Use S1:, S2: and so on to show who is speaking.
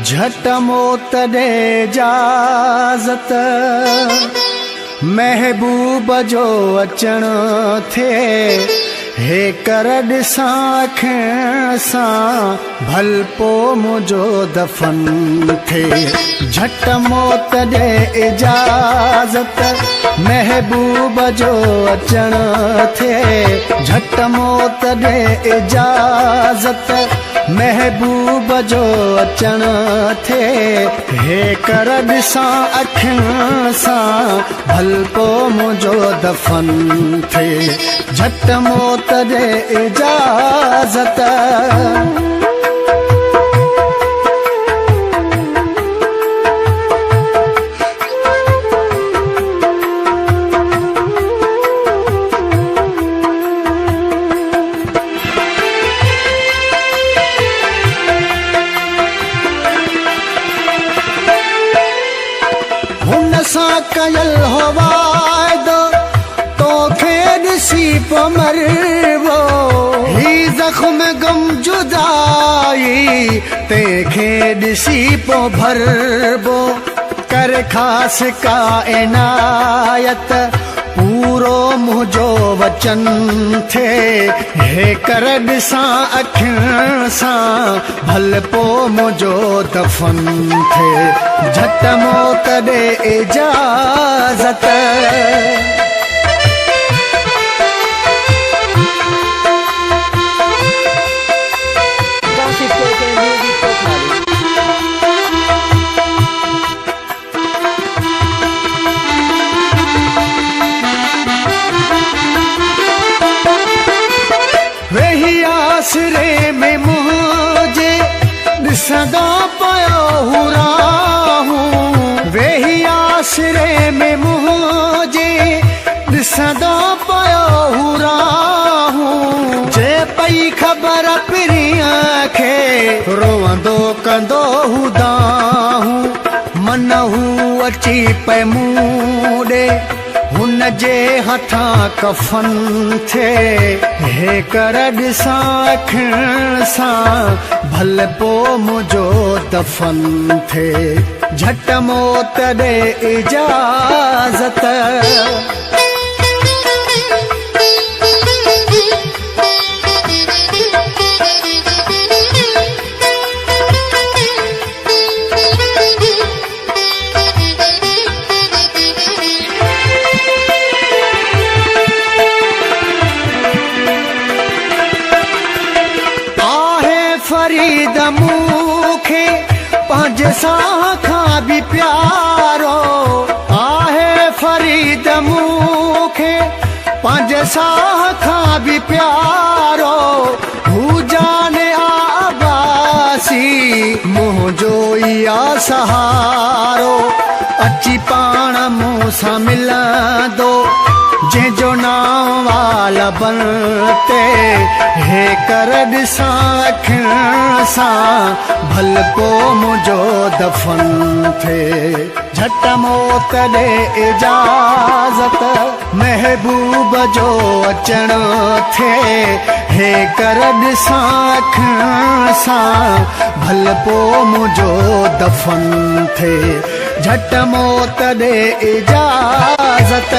S1: झट मौत ॾे इजाज़त महबूब जो अचण थिए हे कर ॾिसां अखियुनि सां भल पोइ मुंहिंजो दफ़न थिए झट मौत ॾे इजाज़त महबूब जो अचण थिए झट मौत ॾे इजाज़त महबूब जो अचण थिए हे कर ॾिसां अखियुनि सां भल पोइ मुंहिंजो दफ़न थिए झट मौत ॾे इजाज़त हुन सां कयल हो वाइदो तोखे ॾिसी पोइ मरबो ही ज़ख़्म गम जुदाई तंहिंखे ॾिसी पोइ भरबो कर ख़ासि का इनायत पूरो मुंहिंजो वचन थिए हे कर ॾिसां अखियुनि सां भल पोइ मुंहिंजो दफ़न थिए झट मौत ॾे इजाज़त वेही आसरे में मुझे ॾिसंदा पियो हूं राहूं वेही आसरे में मुझे ॾिसंदा पियो हूं राहूं जे पई ख़बर पिरीअ खे रोवंदो कंदो हूं दाहूं मन हू अची पे मूं ॾे हुन जे हथां कफन थिए हे कर ॾिसां अखियुनि सां भल पोइ मुंहिंजो दफ़न थिए झट मौत ॾे इजाज़त फरीद मूंखे पंहिंजे साह खां बि प्यारो आहे फरीद मूंखे पंहिंजे साह खां बि प्यारो हू जाने आबासी मुंहिंजो ई आहे सहारो अची पाण मूं सां मिलंदो जंहिंजो नाम वाल बनते हे कर ॾिसां अखियुनि सां भल पोइ मुंहिंजो दफ़न थिए झट मौत ॾे इजाज़त महबूब जो अचण थिए हे कर ॾिसां अखियुनि सां भल पोइ मुंहिंजो दफ़न थिए झट मौत ॾे इजाज़त